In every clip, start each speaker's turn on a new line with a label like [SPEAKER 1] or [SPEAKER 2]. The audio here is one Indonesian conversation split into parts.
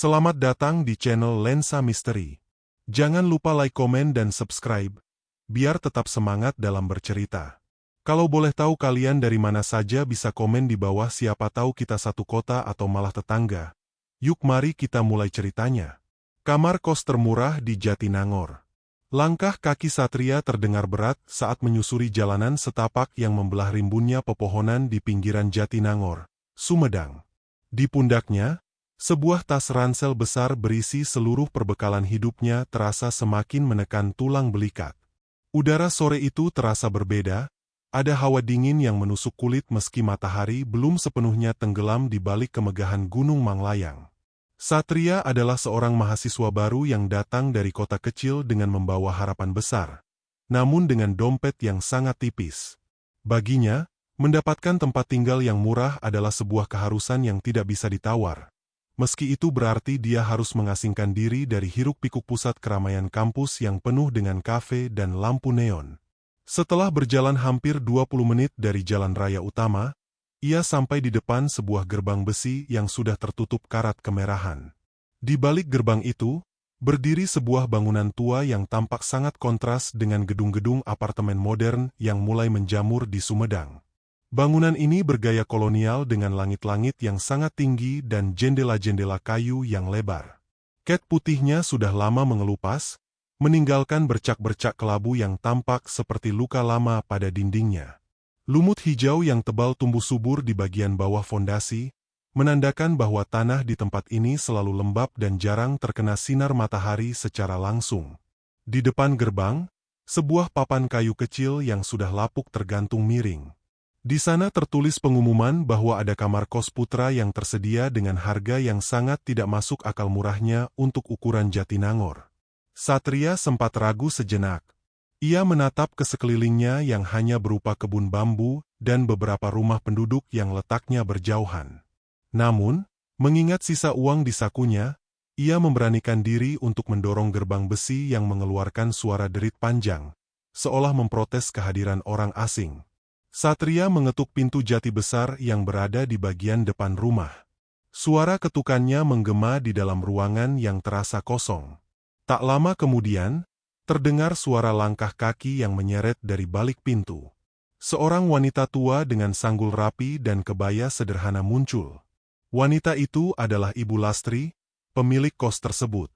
[SPEAKER 1] Selamat datang di channel Lensa Misteri. Jangan lupa like, komen, dan subscribe, biar tetap semangat dalam bercerita. Kalau boleh tahu kalian dari mana saja bisa komen di bawah, siapa tahu kita satu kota atau malah tetangga. Yuk mari kita mulai ceritanya. Kamar kos termurah di Jatinangor. Langkah kaki Satria terdengar berat saat menyusuri jalanan setapak yang membelah rimbunnya pepohonan di pinggiran Jatinangor, Sumedang. Di pundaknya, sebuah tas ransel besar berisi seluruh perbekalan hidupnya terasa semakin menekan tulang belikat. Udara sore itu terasa berbeda, ada hawa dingin yang menusuk kulit meski matahari belum sepenuhnya tenggelam di balik kemegahan Gunung Manglayang. Satria adalah seorang mahasiswa baru yang datang dari kota kecil dengan membawa harapan besar, namun dengan dompet yang sangat tipis. Baginya, mendapatkan tempat tinggal yang murah adalah sebuah keharusan yang tidak bisa ditawar. Meski itu berarti dia harus mengasingkan diri dari hiruk-pikuk pusat keramaian kampus yang penuh dengan kafe dan lampu neon. Setelah berjalan hampir 20 menit dari jalan raya utama, ia sampai di depan sebuah gerbang besi yang sudah tertutup karat kemerahan. Di balik gerbang itu, berdiri sebuah bangunan tua yang tampak sangat kontras dengan gedung-gedung apartemen modern yang mulai menjamur di Sumedang. Bangunan ini bergaya kolonial dengan langit-langit yang sangat tinggi dan jendela-jendela kayu yang lebar. Cat putihnya sudah lama mengelupas, meninggalkan bercak-bercak kelabu yang tampak seperti luka lama pada dindingnya. Lumut hijau yang tebal tumbuh subur di bagian bawah fondasi, menandakan bahwa tanah di tempat ini selalu lembab dan jarang terkena sinar matahari secara langsung. Di depan gerbang, sebuah papan kayu kecil yang sudah lapuk tergantung miring. Di sana tertulis pengumuman bahwa ada kamar kos putra yang tersedia dengan harga yang sangat tidak masuk akal murahnya untuk ukuran Jatinangor. Satria sempat ragu sejenak. Ia menatap ke sekelilingnya yang hanya berupa kebun bambu dan beberapa rumah penduduk yang letaknya berjauhan. Namun, mengingat sisa uang di sakunya, ia memberanikan diri untuk mendorong gerbang besi yang mengeluarkan suara derit panjang, seolah memprotes kehadiran orang asing. Satria mengetuk pintu jati besar yang berada di bagian depan rumah. Suara ketukannya menggema di dalam ruangan yang terasa kosong. Tak lama kemudian, terdengar suara langkah kaki yang menyeret dari balik pintu. Seorang wanita tua dengan sanggul rapi dan kebaya sederhana muncul. Wanita itu adalah Ibu Lastri, pemilik kos tersebut.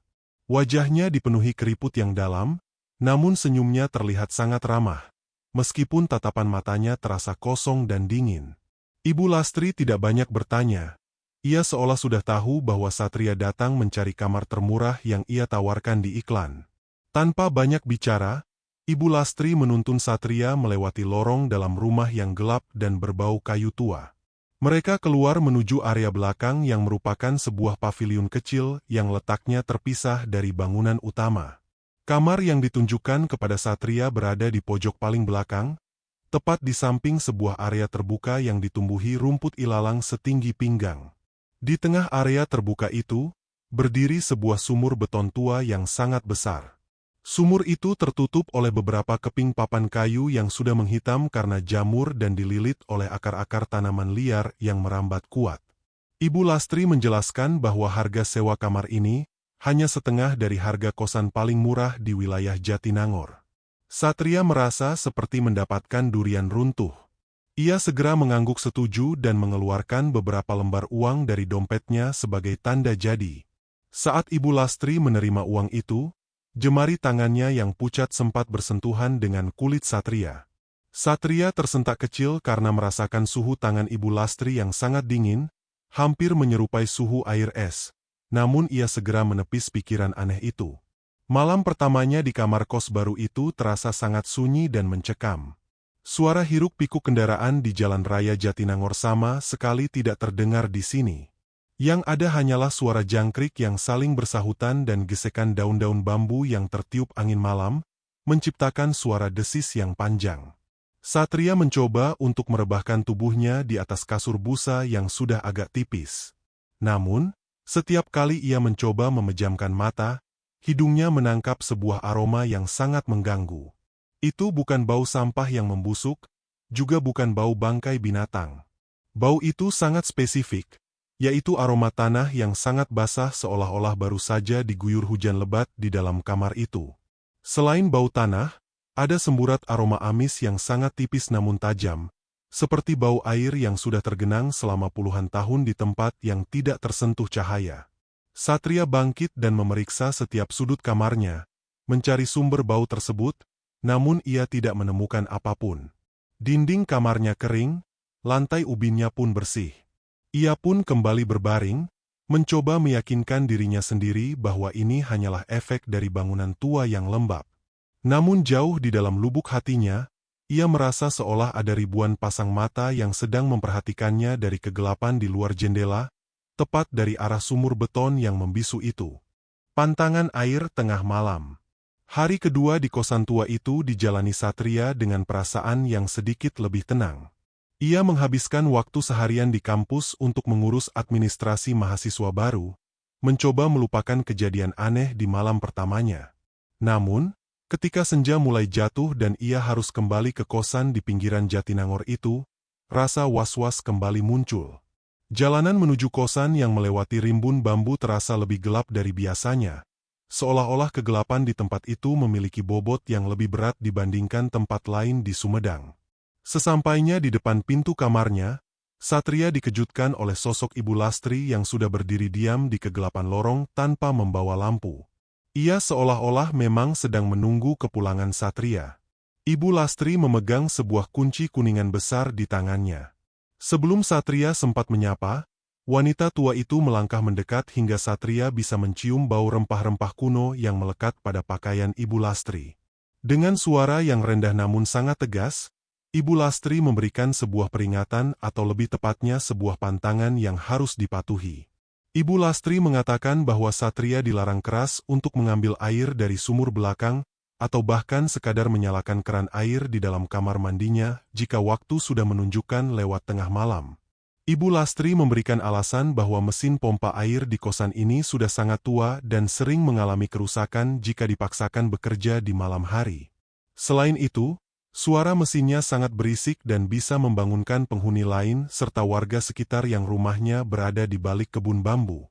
[SPEAKER 1] Wajahnya dipenuhi keriput yang dalam, namun senyumnya terlihat sangat ramah. Meskipun tatapan matanya terasa kosong dan dingin. Ibu Lastri tidak banyak bertanya. Ia seolah sudah tahu bahwa Satria datang mencari kamar termurah yang ia tawarkan di iklan. Tanpa banyak bicara, Ibu Lastri menuntun Satria melewati lorong dalam rumah yang gelap dan berbau kayu tua. Mereka keluar menuju area belakang yang merupakan sebuah paviliun kecil yang letaknya terpisah dari bangunan utama. Kamar yang ditunjukkan kepada Satria berada di pojok paling belakang, tepat di samping sebuah area terbuka yang ditumbuhi rumput ilalang setinggi pinggang. Di tengah area terbuka itu, berdiri sebuah sumur beton tua yang sangat besar. Sumur itu tertutup oleh beberapa keping papan kayu yang sudah menghitam karena jamur dan dililit oleh akar-akar tanaman liar yang merambat kuat. Ibu Lastri menjelaskan bahwa harga sewa kamar ini hanya setengah dari harga kosan paling murah di wilayah Jatinangor. Satria merasa seperti mendapatkan durian runtuh. Ia segera mengangguk setuju dan mengeluarkan beberapa lembar uang dari dompetnya sebagai tanda jadi. Saat Ibu Lastri menerima uang itu, jemari tangannya yang pucat sempat bersentuhan dengan kulit Satria. Satria tersentak kecil karena merasakan suhu tangan Ibu Lastri yang sangat dingin, hampir menyerupai suhu air es. Namun ia segera menepis pikiran aneh itu. Malam pertamanya di kamar kos baru itu terasa sangat sunyi dan mencekam. Suara hiruk-pikuk kendaraan di jalan raya Jatinangor sama sekali tidak terdengar di sini. Yang ada hanyalah suara jangkrik yang saling bersahutan dan gesekan daun-daun bambu yang tertiup angin malam, menciptakan suara desis yang panjang. Satria mencoba untuk merebahkan tubuhnya di atas kasur busa yang sudah agak tipis. Namun, setiap kali ia mencoba memejamkan mata, hidungnya menangkap sebuah aroma yang sangat mengganggu. Itu bukan bau sampah yang membusuk, juga bukan bau bangkai binatang. Bau itu sangat spesifik, yaitu aroma tanah yang sangat basah seolah-olah baru saja diguyur hujan lebat di dalam kamar itu. Selain bau tanah, ada semburat aroma amis yang sangat tipis namun tajam, seperti bau air yang sudah tergenang selama puluhan tahun di tempat yang tidak tersentuh cahaya. Satria bangkit dan memeriksa setiap sudut kamarnya, mencari sumber bau tersebut, namun ia tidak menemukan apapun. Dinding kamarnya kering, lantai ubinnya pun bersih. Ia pun kembali berbaring, mencoba meyakinkan dirinya sendiri bahwa ini hanyalah efek dari bangunan tua yang lembab. Namun jauh di dalam lubuk hatinya, ia merasa seolah ada ribuan pasang mata yang sedang memperhatikannya dari kegelapan di luar jendela, tepat dari arah sumur beton yang membisu itu. Pantangan air tengah malam. Hari kedua di kosan tua itu dijalani Satria dengan perasaan yang sedikit lebih tenang. Ia menghabiskan waktu seharian di kampus untuk mengurus administrasi mahasiswa baru, mencoba melupakan kejadian aneh di malam pertamanya. Namun, ketika senja mulai jatuh dan ia harus kembali ke kosan di pinggiran Jatinangor itu, rasa was-was kembali muncul. Jalanan menuju kosan yang melewati rimbun bambu terasa lebih gelap dari biasanya, seolah-olah kegelapan di tempat itu memiliki bobot yang lebih berat dibandingkan tempat lain di Sumedang. Sesampainya di depan pintu kamarnya, Satria dikejutkan oleh sosok Ibu Lastri yang sudah berdiri diam di kegelapan lorong tanpa membawa lampu. Ia seolah-olah memang sedang menunggu kepulangan Satria. Ibu Lastri memegang sebuah kunci kuningan besar di tangannya. Sebelum Satria sempat menyapa, wanita tua itu melangkah mendekat hingga Satria bisa mencium bau rempah-rempah kuno yang melekat pada pakaian Ibu Lastri. Dengan suara yang rendah namun sangat tegas, Ibu Lastri memberikan sebuah peringatan atau lebih tepatnya sebuah pantangan yang harus dipatuhi. Ibu Lastri mengatakan bahwa Satria dilarang keras untuk mengambil air dari sumur belakang atau bahkan sekadar menyalakan keran air di dalam kamar mandinya jika waktu sudah menunjukkan lewat tengah malam. Ibu Lastri memberikan alasan bahwa mesin pompa air di kosan ini sudah sangat tua dan sering mengalami kerusakan jika dipaksakan bekerja di malam hari. Selain itu, suara mesinnya sangat berisik dan bisa membangunkan penghuni lain serta warga sekitar yang rumahnya berada di balik kebun bambu.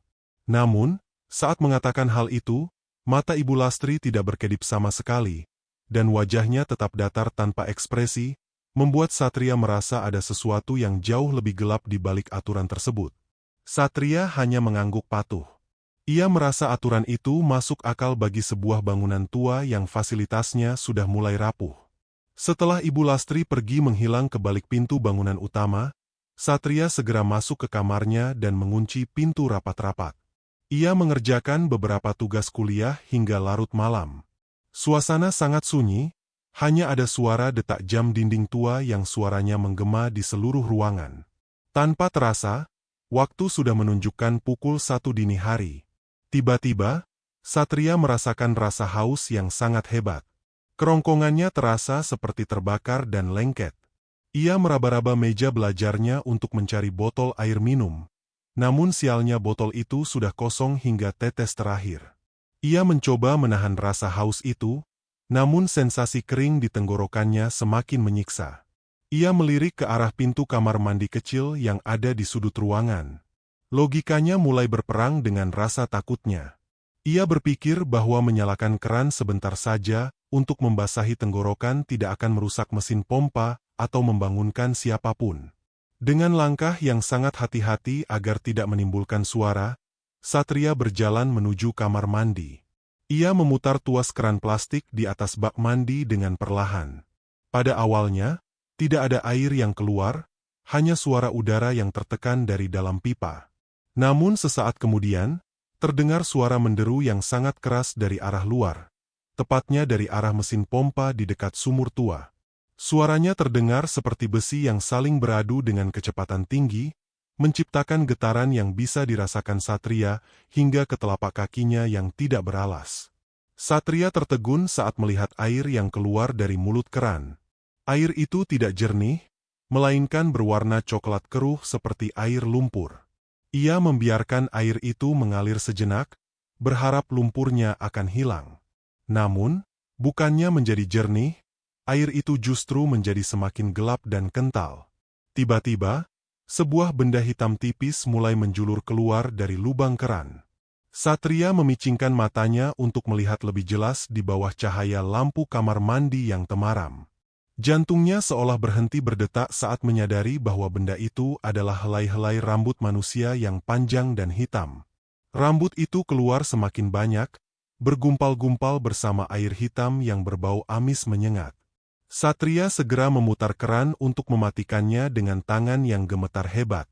[SPEAKER 1] Namun, saat mengatakan hal itu, mata Ibu Lastri tidak berkedip sama sekali, dan wajahnya tetap datar tanpa ekspresi, membuat Satria merasa ada sesuatu yang jauh lebih gelap di balik aturan tersebut. Satria hanya mengangguk patuh. Ia merasa aturan itu masuk akal bagi sebuah bangunan tua yang fasilitasnya sudah mulai rapuh. Setelah Ibu Lastri pergi menghilang ke balik pintu bangunan utama, Satria segera masuk ke kamarnya dan mengunci pintu rapat-rapat. Ia mengerjakan beberapa tugas kuliah hingga larut malam. Suasana sangat sunyi, hanya ada suara detak jam dinding tua yang suaranya menggema di seluruh ruangan. Tanpa terasa, waktu sudah menunjukkan pukul 1 dini hari. Tiba-tiba, Satria merasakan rasa haus yang sangat hebat. Kerongkongannya terasa seperti terbakar dan lengket. Ia meraba-raba meja belajarnya untuk mencari botol air minum. Namun sialnya botol itu sudah kosong hingga tetes terakhir. Ia mencoba menahan rasa haus itu, namun sensasi kering di tenggorokannya semakin menyiksa. Ia melirik ke arah pintu kamar mandi kecil yang ada di sudut ruangan. Logikanya mulai berperang dengan rasa takutnya. Ia berpikir bahwa menyalakan keran sebentar saja untuk membasahi tenggorokan tidak akan merusak mesin pompa atau membangunkan siapapun. Dengan langkah yang sangat hati-hati agar tidak menimbulkan suara, Satria berjalan menuju kamar mandi. Ia memutar tuas keran plastik di atas bak mandi dengan perlahan. Pada awalnya, tidak ada air yang keluar, hanya suara udara yang tertekan dari dalam pipa. Namun sesaat kemudian, terdengar suara menderu yang sangat keras dari arah luar. Tepatnya dari arah mesin pompa di dekat sumur tua. Suaranya terdengar seperti besi yang saling beradu dengan kecepatan tinggi, menciptakan getaran yang bisa dirasakan Satria hingga ke telapak kakinya yang tidak beralas. Satria tertegun saat melihat air yang keluar dari mulut keran. Air itu tidak jernih, melainkan berwarna coklat keruh seperti air lumpur. Ia membiarkan air itu mengalir sejenak, berharap lumpurnya akan hilang. Namun, bukannya menjadi jernih, air itu justru menjadi semakin gelap dan kental. Tiba-tiba, Sebuah benda hitam tipis mulai menjulur keluar dari lubang keran. Satria memicingkan matanya untuk melihat lebih jelas di bawah cahaya lampu kamar mandi yang temaram. Jantungnya seolah berhenti berdetak saat menyadari bahwa benda itu adalah helai-helai rambut manusia yang panjang dan hitam. Rambut itu keluar semakin banyak, bergumpal-gumpal bersama air hitam yang berbau amis menyengat. Satria segera memutar keran untuk mematikannya dengan tangan yang gemetar hebat.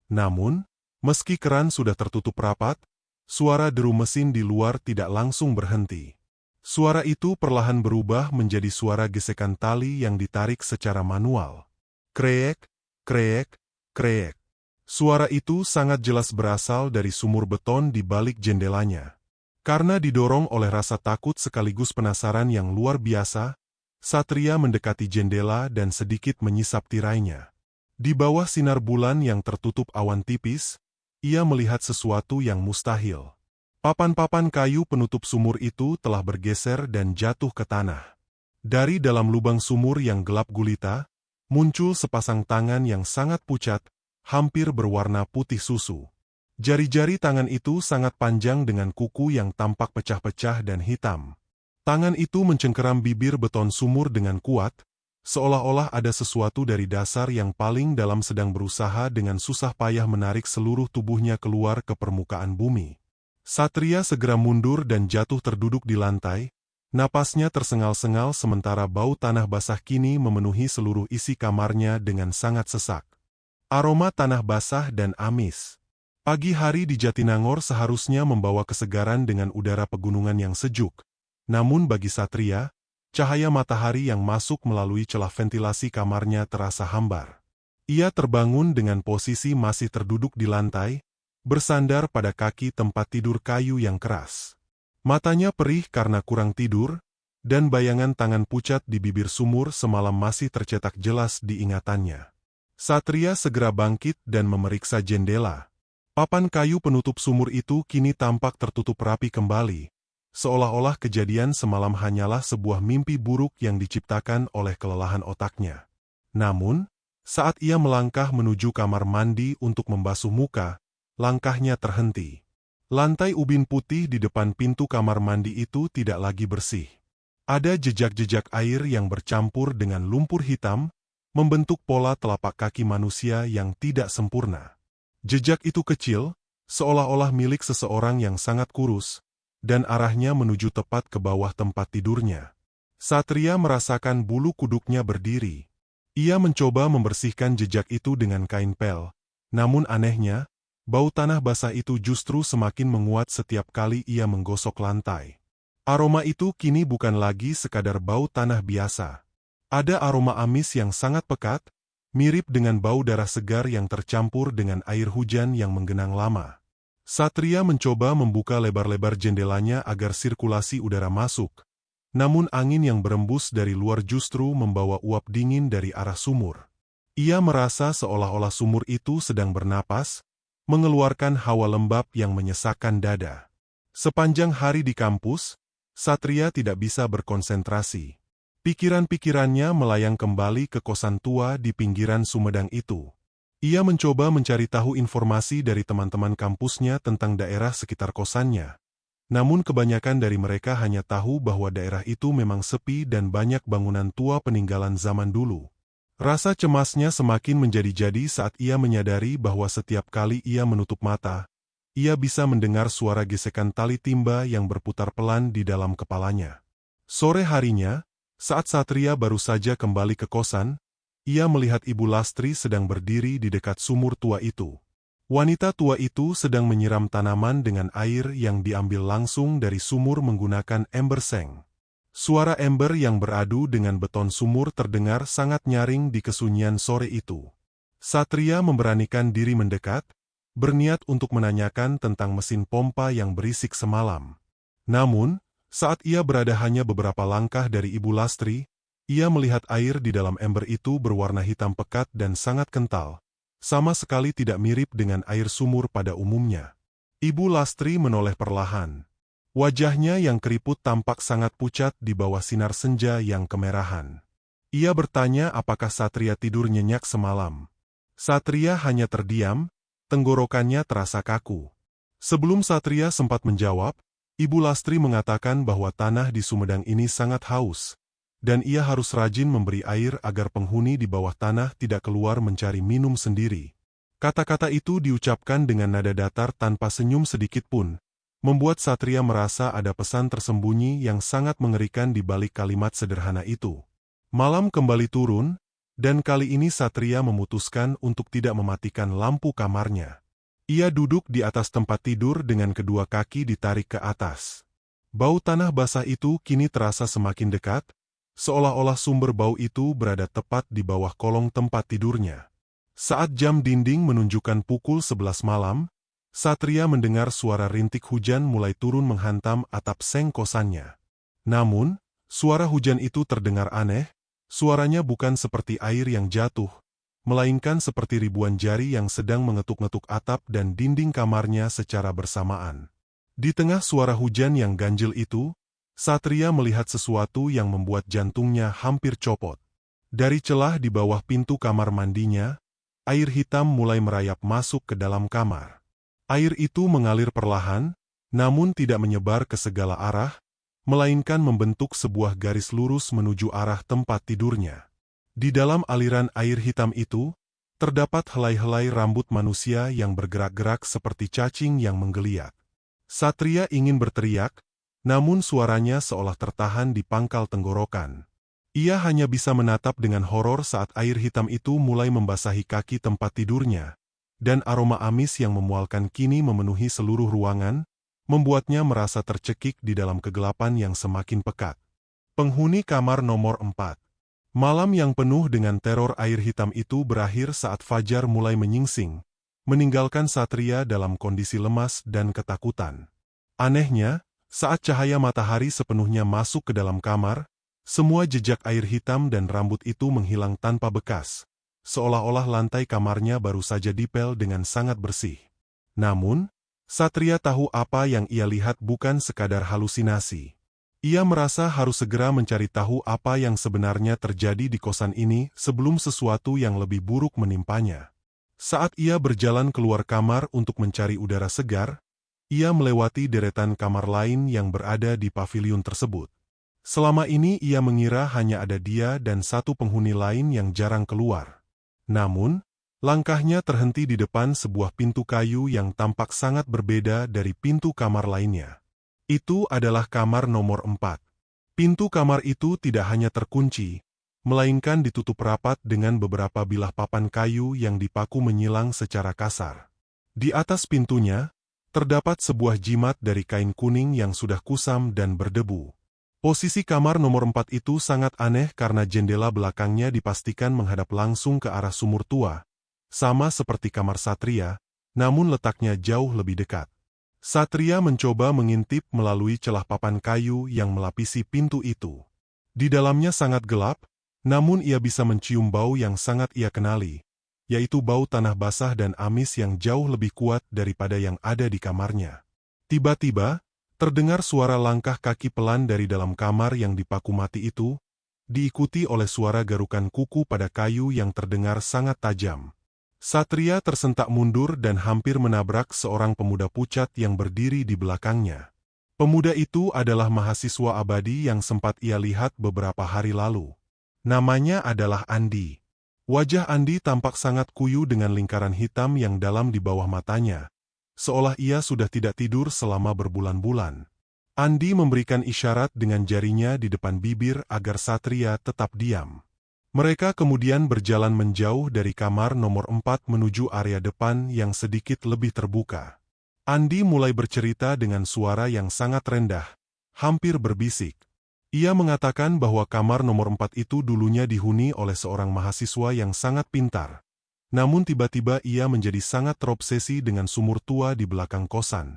[SPEAKER 1] Namun, meski keran sudah tertutup rapat, suara deru mesin di luar tidak langsung berhenti. Suara itu perlahan berubah menjadi suara gesekan tali yang ditarik secara manual. Kreek, kreek, kreek. Suara itu sangat jelas berasal dari sumur beton di balik jendelanya. Karena didorong oleh rasa takut sekaligus penasaran yang luar biasa, Satria mendekati jendela dan sedikit menyisap tirainya. Di bawah sinar bulan yang tertutup awan tipis, ia melihat sesuatu yang mustahil. Papan-papan kayu penutup sumur itu telah bergeser dan jatuh ke tanah. Dari dalam lubang sumur yang gelap gulita, muncul sepasang tangan yang sangat pucat, hampir berwarna putih susu. Jari-jari tangan itu sangat panjang dengan kuku yang tampak pecah-pecah dan hitam. Tangan itu mencengkeram bibir beton sumur dengan kuat, seolah-olah ada sesuatu dari dasar yang paling dalam sedang berusaha dengan susah payah menarik seluruh tubuhnya keluar ke permukaan bumi. Satria segera mundur dan jatuh terduduk di lantai, napasnya tersengal-sengal sementara bau tanah basah kini memenuhi seluruh isi kamarnya dengan sangat sesak. Aroma tanah basah dan amis. Pagi hari di Jatinangor seharusnya membawa kesegaran dengan udara pegunungan yang sejuk. Namun bagi Satria, cahaya matahari yang masuk melalui celah ventilasi kamarnya terasa hambar. Ia terbangun dengan posisi masih terduduk di lantai, bersandar pada kaki tempat tidur kayu yang keras. Matanya perih karena kurang tidur, dan bayangan tangan pucat di bibir sumur semalam masih tercetak jelas di ingatannya. Satria segera bangkit dan memeriksa jendela. Papan kayu penutup sumur itu kini tampak tertutup rapi kembali, seolah-olah kejadian semalam hanyalah sebuah mimpi buruk yang diciptakan oleh kelelahan otaknya. Namun, saat ia melangkah menuju kamar mandi untuk membasuh muka, langkahnya terhenti. Lantai ubin putih di depan pintu kamar mandi itu tidak lagi bersih. Ada jejak-jejak air yang bercampur dengan lumpur hitam, membentuk pola telapak kaki manusia yang tidak sempurna. Jejak itu kecil, seolah-olah milik seseorang yang sangat kurus, dan arahnya menuju tepat ke bawah tempat tidurnya. Satria merasakan bulu kuduknya berdiri. Ia mencoba membersihkan jejak itu dengan kain pel, namun anehnya, bau tanah basah itu justru semakin menguat setiap kali ia menggosok lantai. Aroma itu kini bukan lagi sekadar bau tanah biasa. Ada aroma amis yang sangat pekat, mirip dengan bau darah segar yang tercampur dengan air hujan yang menggenang lama. Satria mencoba membuka lebar-lebar jendelanya agar sirkulasi udara masuk, namun angin yang berembus dari luar justru membawa uap dingin dari arah sumur. Ia merasa seolah-olah sumur itu sedang bernapas, mengeluarkan hawa lembab yang menyesakkan dada. Sepanjang hari di kampus, Satria tidak bisa berkonsentrasi. Pikiran-pikirannya melayang kembali ke kosan tua di pinggiran Sumedang itu. Ia mencoba mencari tahu informasi dari teman-teman kampusnya tentang daerah sekitar kosannya. Namun kebanyakan dari mereka hanya tahu bahwa daerah itu memang sepi dan banyak bangunan tua peninggalan zaman dulu. Rasa cemasnya semakin menjadi-jadi saat ia menyadari bahwa setiap kali ia menutup mata, ia bisa mendengar suara gesekan tali timba yang berputar pelan di dalam kepalanya. Sore harinya, saat Satria baru saja kembali ke kosan, ia melihat Ibu Lastri sedang berdiri di dekat sumur tua itu. Wanita tua itu sedang menyiram tanaman dengan air yang diambil langsung dari sumur menggunakan ember seng. Suara ember yang beradu dengan beton sumur terdengar sangat nyaring di kesunyian sore itu. Satria memberanikan diri mendekat, berniat untuk menanyakan tentang mesin pompa yang berisik semalam. Namun, saat ia berada hanya beberapa langkah dari Ibu Lastri, ia melihat air di dalam ember itu berwarna hitam pekat dan sangat kental, sama sekali tidak mirip dengan air sumur pada umumnya. Ibu Lastri menoleh perlahan. Wajahnya yang keriput tampak sangat pucat di bawah sinar senja yang kemerahan. Ia bertanya apakah Satria tidur nyenyak semalam. Satria hanya terdiam, tenggorokannya terasa kaku. Sebelum Satria sempat menjawab, Ibu Lastri mengatakan bahwa tanah di Sumedang ini sangat haus, dan ia harus rajin memberi air agar penghuni di bawah tanah tidak keluar mencari minum sendiri. Kata-kata itu diucapkan dengan nada datar tanpa senyum sedikit pun, membuat Satria merasa ada pesan tersembunyi yang sangat mengerikan di balik kalimat sederhana itu. Malam kembali turun, dan kali ini Satria memutuskan untuk tidak mematikan lampu kamarnya. Ia duduk di atas tempat tidur dengan kedua kaki ditarik ke atas. Bau tanah basah itu kini terasa semakin dekat, seolah-olah sumber bau itu berada tepat di bawah kolong tempat tidurnya. Saat jam dinding menunjukkan pukul 11 malam, Satria mendengar suara rintik hujan mulai turun menghantam atap seng kosannya. Namun, suara hujan itu terdengar aneh, suaranya bukan seperti air yang jatuh, melainkan seperti ribuan jari yang sedang mengetuk-ngetuk atap dan dinding kamarnya secara bersamaan. Di tengah suara hujan yang ganjil itu, Satria melihat sesuatu yang membuat jantungnya hampir copot. Dari celah di bawah pintu kamar mandinya, air hitam mulai merayap masuk ke dalam kamar. Air itu mengalir perlahan, namun tidak menyebar ke segala arah, melainkan membentuk sebuah garis lurus menuju arah tempat tidurnya. Di dalam aliran air hitam itu, terdapat helai-helai rambut manusia yang bergerak-gerak seperti cacing yang menggeliat. Satria ingin berteriak, namun suaranya seolah tertahan di pangkal tenggorokan. Ia hanya bisa menatap dengan horor saat air hitam itu mulai membasahi kaki tempat tidurnya, dan aroma amis yang memualkan kini memenuhi seluruh ruangan, membuatnya merasa tercekik di dalam kegelapan yang semakin pekat. Penghuni kamar nomor 4. Malam yang penuh dengan teror air hitam itu berakhir saat fajar mulai menyingsing, meninggalkan Satria dalam kondisi lemas dan ketakutan. Anehnya, saat cahaya matahari sepenuhnya masuk ke dalam kamar, semua jejak air hitam dan rambut itu menghilang tanpa bekas, seolah-olah lantai kamarnya baru saja dipel dengan sangat bersih. Namun, Satria tahu apa yang ia lihat bukan sekadar halusinasi. Ia merasa harus segera mencari tahu apa yang sebenarnya terjadi di kosan ini sebelum sesuatu yang lebih buruk menimpanya. Saat ia berjalan keluar kamar untuk mencari udara segar, ia melewati deretan kamar lain yang berada di paviliun tersebut. Selama ini ia mengira hanya ada dia dan satu penghuni lain yang jarang keluar. Namun, langkahnya terhenti di depan sebuah pintu kayu yang tampak sangat berbeda dari pintu kamar lainnya. Itu adalah kamar nomor 4. Pintu kamar itu tidak hanya terkunci, melainkan ditutup rapat dengan beberapa bilah papan kayu yang dipaku menyilang secara kasar. Di atas pintunya, terdapat sebuah jimat dari kain kuning yang sudah kusam dan berdebu. Posisi kamar nomor 4 itu sangat aneh karena jendela belakangnya dipastikan menghadap langsung ke arah sumur tua, sama seperti kamar Satria, namun letaknya jauh lebih dekat. Satria mencoba mengintip melalui celah papan kayu yang melapisi pintu itu. Di dalamnya sangat gelap, namun ia bisa mencium bau yang sangat ia kenali, yaitu bau tanah basah dan amis yang jauh lebih kuat daripada yang ada di kamarnya. Tiba-tiba, terdengar suara langkah kaki pelan dari dalam kamar yang dipaku mati itu, diikuti oleh suara garukan kuku pada kayu yang terdengar sangat tajam. Satria tersentak mundur dan hampir menabrak seorang pemuda pucat yang berdiri di belakangnya. Pemuda itu adalah mahasiswa abadi yang sempat ia lihat beberapa hari lalu. Namanya adalah Andi. Wajah Andi tampak sangat kuyu dengan lingkaran hitam yang dalam di bawah matanya, seolah ia sudah tidak tidur selama berbulan-bulan. Andi memberikan isyarat dengan jarinya di depan bibir agar Satria tetap diam. Mereka kemudian berjalan menjauh dari kamar nomor 4 menuju area depan yang sedikit lebih terbuka. Andi mulai bercerita dengan suara yang sangat rendah, hampir berbisik. Ia mengatakan bahwa kamar nomor 4 itu dulunya dihuni oleh seorang mahasiswa yang sangat pintar. Namun tiba-tiba ia menjadi sangat terobsesi dengan sumur tua di belakang kosan.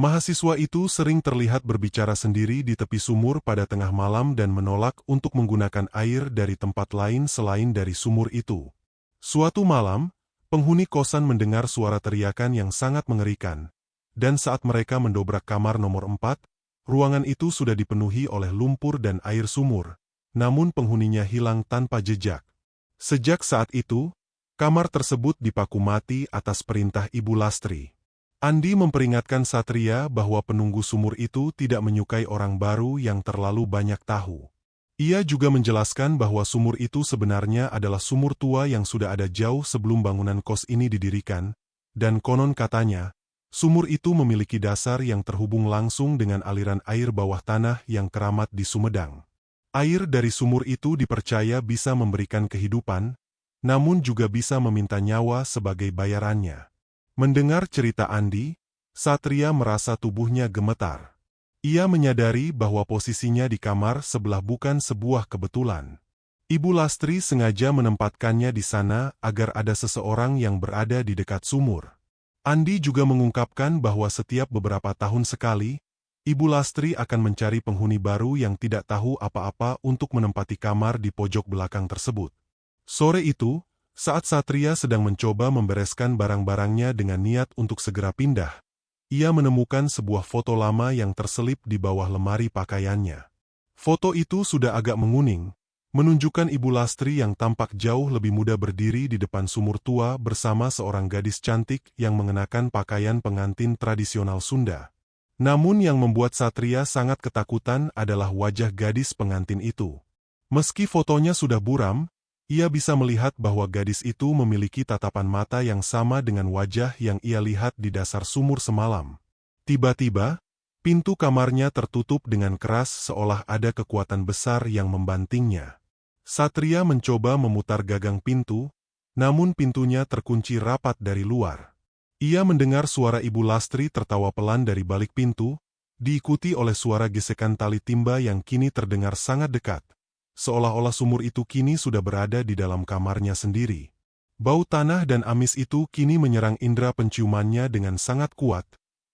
[SPEAKER 1] Mahasiswa itu sering terlihat berbicara sendiri di tepi sumur pada tengah malam dan menolak untuk menggunakan air dari tempat lain selain dari sumur itu. Suatu malam, penghuni kosan mendengar suara teriakan yang sangat mengerikan, dan saat mereka mendobrak kamar nomor 4, ruangan itu sudah dipenuhi oleh lumpur dan air sumur, namun penghuninya hilang tanpa jejak. Sejak saat itu, Kamar tersebut dipaku mati atas perintah Ibu Lastri. Andi memperingatkan Satria bahwa penunggu sumur itu tidak menyukai orang baru yang terlalu banyak tahu. Ia juga menjelaskan bahwa sumur itu sebenarnya adalah sumur tua yang sudah ada jauh sebelum bangunan kos ini didirikan, dan konon katanya, sumur itu memiliki dasar yang terhubung langsung dengan aliran air bawah tanah yang keramat di Sumedang. Air dari sumur itu dipercaya bisa memberikan kehidupan, namun juga bisa meminta nyawa sebagai bayarannya. Mendengar cerita Andi, Satria merasa tubuhnya gemetar. Ia menyadari bahwa posisinya di kamar sebelah bukan sebuah kebetulan. Ibu Lastri sengaja menempatkannya di sana agar ada seseorang yang berada di dekat sumur. Andi juga mengungkapkan bahwa setiap beberapa tahun sekali, Ibu Lastri akan mencari penghuni baru yang tidak tahu apa-apa untuk menempati kamar di pojok belakang tersebut. Sore itu, saat Satria sedang mencoba membereskan barang-barangnya dengan niat untuk segera pindah, ia menemukan sebuah foto lama yang terselip di bawah lemari pakaiannya. Foto itu sudah agak menguning, menunjukkan Ibu Lastri yang tampak jauh lebih muda berdiri di depan sumur tua bersama seorang gadis cantik yang mengenakan pakaian pengantin tradisional Sunda. Namun yang membuat Satria sangat ketakutan adalah wajah gadis pengantin itu. Meski fotonya sudah buram, ia bisa melihat bahwa gadis itu memiliki tatapan mata yang sama dengan wajah yang ia lihat di dasar sumur semalam. Tiba-tiba, pintu kamarnya tertutup dengan keras seolah ada kekuatan besar yang membantingnya. Satria mencoba memutar gagang pintu, namun pintunya terkunci rapat dari luar. Ia mendengar suara Ibu Lastri tertawa pelan dari balik pintu, diikuti oleh suara gesekan tali timba yang kini terdengar sangat dekat. Seolah-olah sumur itu kini sudah berada di dalam kamarnya sendiri. Bau tanah dan amis itu kini menyerang indera penciumannya dengan sangat kuat,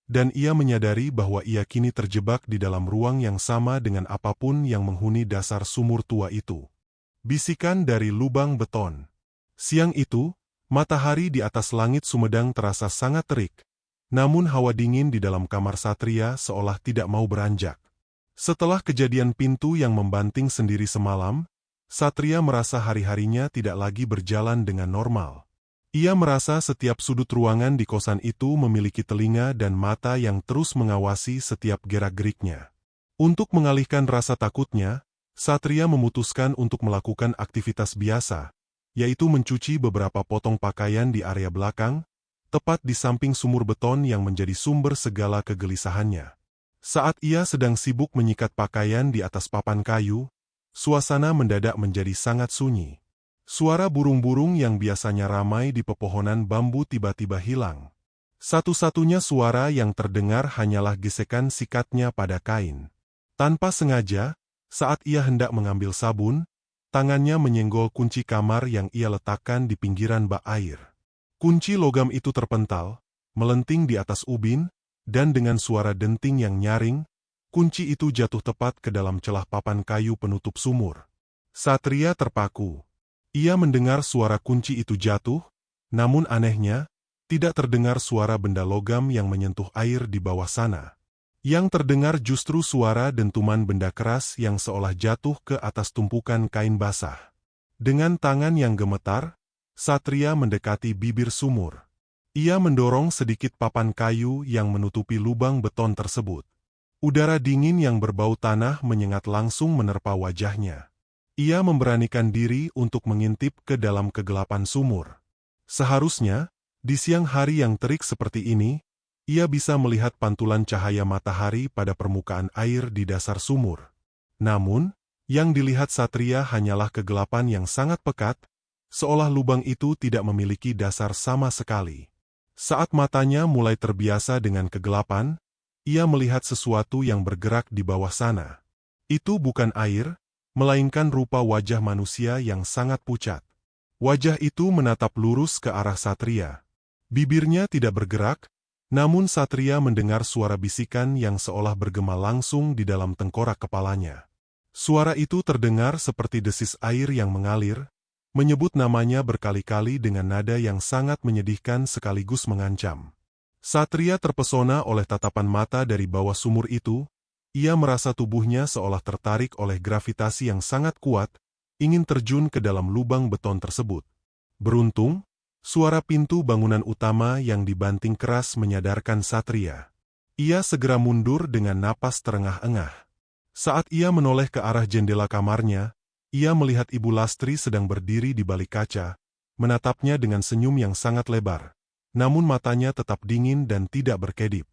[SPEAKER 1] dan ia menyadari bahwa ia kini terjebak di dalam ruang yang sama dengan apapun yang menghuni dasar sumur tua itu. Bisikan dari lubang beton. Siang itu, matahari di atas langit Sumedang terasa sangat terik, namun hawa dingin di dalam kamar Satria seolah tidak mau beranjak. Setelah kejadian pintu yang membanting sendiri semalam, Satria merasa hari-harinya tidak lagi berjalan dengan normal. Ia merasa setiap sudut ruangan di kosan itu memiliki telinga dan mata yang terus mengawasi setiap gerak-geriknya. Untuk mengalihkan rasa takutnya, Satria memutuskan untuk melakukan aktivitas biasa, yaitu mencuci beberapa potong pakaian di area belakang, tepat di samping sumur beton yang menjadi sumber segala kegelisahannya. Saat ia sedang sibuk menyikat pakaian di atas papan kayu, suasana mendadak menjadi sangat sunyi. Suara burung-burung yang biasanya ramai di pepohonan bambu tiba-tiba hilang. Satu-satunya suara yang terdengar hanyalah gesekan sikatnya pada kain. Tanpa sengaja, saat ia hendak mengambil sabun, tangannya menyenggol kunci kamar yang ia letakkan di pinggiran bak air. Kunci logam itu terpental, melenting di atas ubin, dan dengan suara denting yang nyaring, kunci itu jatuh tepat ke dalam celah papan kayu penutup sumur. Satria terpaku. Ia mendengar suara kunci itu jatuh, namun anehnya, tidak terdengar suara benda logam yang menyentuh air di bawah sana. Yang terdengar justru suara dentuman benda keras yang seolah jatuh ke atas tumpukan kain basah. Dengan tangan yang gemetar, Satria mendekati bibir sumur. Ia mendorong sedikit papan kayu yang menutupi lubang beton tersebut. Udara dingin yang berbau tanah menyengat langsung menerpa wajahnya. Ia memberanikan diri untuk mengintip ke dalam kegelapan sumur. Seharusnya, di siang hari yang terik seperti ini, ia bisa melihat pantulan cahaya matahari pada permukaan air di dasar sumur. Namun, yang dilihat Satria hanyalah kegelapan yang sangat pekat, seolah lubang itu tidak memiliki dasar sama sekali. Saat matanya mulai terbiasa dengan kegelapan, ia melihat sesuatu yang bergerak di bawah sana. Itu bukan air, melainkan rupa wajah manusia yang sangat pucat. Wajah itu menatap lurus ke arah Satria. Bibirnya tidak bergerak, namun Satria mendengar suara bisikan yang seolah bergema langsung di dalam tengkorak kepalanya. Suara itu terdengar seperti desis air yang mengalir, menyebut namanya berkali-kali dengan nada yang sangat menyedihkan sekaligus mengancam. Satria terpesona oleh tatapan mata dari bawah sumur itu, ia merasa tubuhnya seolah tertarik oleh gravitasi yang sangat kuat, ingin terjun ke dalam lubang beton tersebut. Beruntung, Suara pintu bangunan utama yang dibanting keras menyadarkan Satria. Ia segera mundur dengan napas terengah-engah. Saat ia menoleh ke arah jendela kamarnya, ia melihat Ibu Lastri sedang berdiri di balik kaca, menatapnya dengan senyum yang sangat lebar. Namun matanya tetap dingin dan tidak berkedip.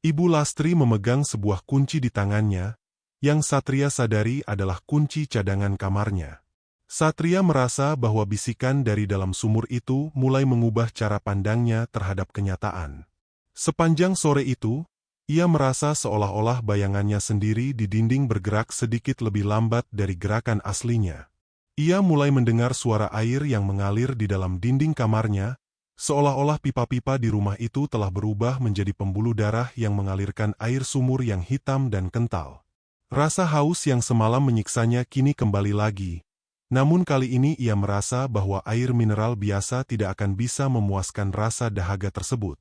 [SPEAKER 1] Ibu Lastri memegang sebuah kunci di tangannya, yang Satria sadari adalah kunci cadangan kamarnya. Satria merasa bahwa bisikan dari dalam sumur itu mulai mengubah cara pandangnya terhadap kenyataan. Sepanjang sore itu, ia merasa seolah-olah bayangannya sendiri di dinding bergerak sedikit lebih lambat dari gerakan aslinya. Ia mulai mendengar suara air yang mengalir di dalam dinding kamarnya, seolah-olah pipa-pipa di rumah itu telah berubah menjadi pembuluh darah yang mengalirkan air sumur yang hitam dan kental. Rasa haus yang semalam menyiksanya kini kembali lagi, namun kali ini ia merasa bahwa air mineral biasa tidak akan bisa memuaskan rasa dahaga tersebut.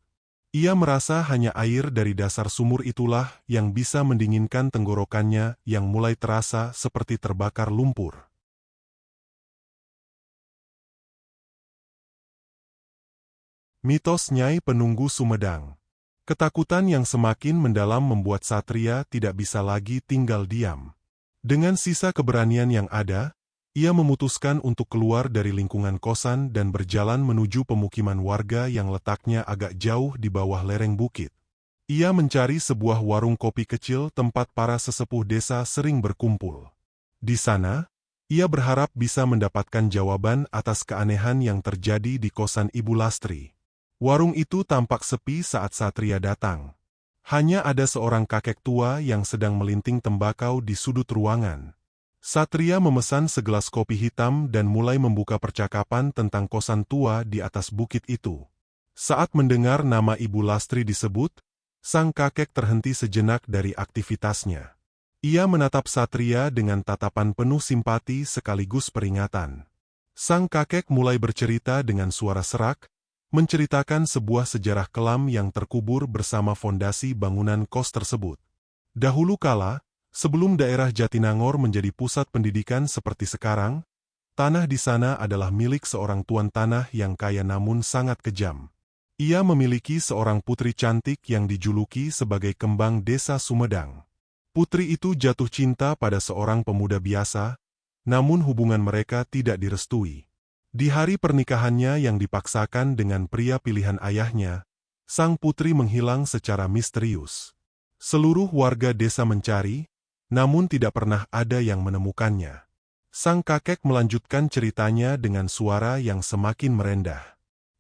[SPEAKER 1] Ia merasa hanya air dari dasar sumur itulah yang bisa mendinginkan tenggorokannya yang mulai terasa seperti terbakar lumpur. Mitos Nyai Penunggu Sumedang. Ketakutan yang semakin mendalam membuat Satria tidak bisa lagi tinggal diam. Dengan sisa keberanian yang ada, ia memutuskan untuk keluar dari lingkungan kosan dan berjalan menuju pemukiman warga yang letaknya agak jauh di bawah lereng bukit. Ia mencari sebuah warung kopi kecil tempat para sesepuh desa sering berkumpul. Di sana, ia berharap bisa mendapatkan jawaban atas keanehan yang terjadi di kosan Ibu Lastri. Warung itu tampak sepi saat Satria datang. Hanya ada seorang kakek tua yang sedang melinting tembakau di sudut ruangan. Satria memesan segelas kopi hitam dan mulai membuka percakapan tentang kosan tua di atas bukit itu. Saat mendengar nama Ibu Lastri disebut, sang kakek terhenti sejenak dari aktivitasnya. Ia menatap Satria dengan tatapan penuh simpati sekaligus peringatan. Sang kakek mulai bercerita dengan suara serak, menceritakan sebuah sejarah kelam yang terkubur bersama fondasi bangunan kos tersebut. Dahulu kala, sebelum daerah Jatinangor menjadi pusat pendidikan seperti sekarang, tanah di sana adalah milik seorang tuan tanah yang kaya namun sangat kejam. Ia memiliki seorang putri cantik yang dijuluki sebagai kembang desa Sumedang. Putri itu jatuh cinta pada seorang pemuda biasa, namun hubungan mereka tidak direstui. Di hari pernikahannya yang dipaksakan dengan pria pilihan ayahnya, sang putri menghilang secara misterius. Seluruh warga desa mencari, namun tidak pernah ada yang menemukannya. Sang kakek melanjutkan ceritanya dengan suara yang semakin merendah.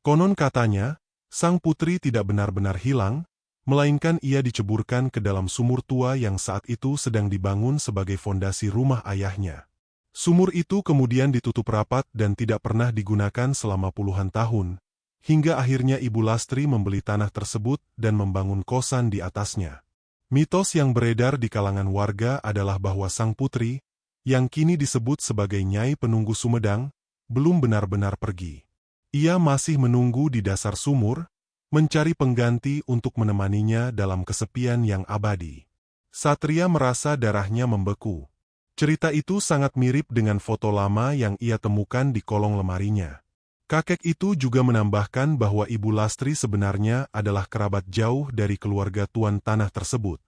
[SPEAKER 1] Konon katanya, sang putri tidak benar-benar hilang, melainkan ia diceburkan ke dalam sumur tua yang saat itu sedang dibangun sebagai fondasi rumah ayahnya. Sumur itu kemudian ditutup rapat dan tidak pernah digunakan selama puluhan tahun, hingga akhirnya Ibu Lastri membeli tanah tersebut dan membangun kosan di atasnya. Mitos yang beredar di kalangan warga adalah bahwa sang putri, yang kini disebut sebagai Nyai Penunggu Sumedang, belum benar-benar pergi. Ia masih menunggu di dasar sumur, mencari pengganti untuk menemaninya dalam kesepian yang abadi. Satria merasa darahnya membeku. Cerita itu sangat mirip dengan foto lama yang ia temukan di kolong lemarinya. Kakek itu juga menambahkan bahwa Ibu Lastri sebenarnya adalah kerabat jauh dari keluarga tuan tanah tersebut.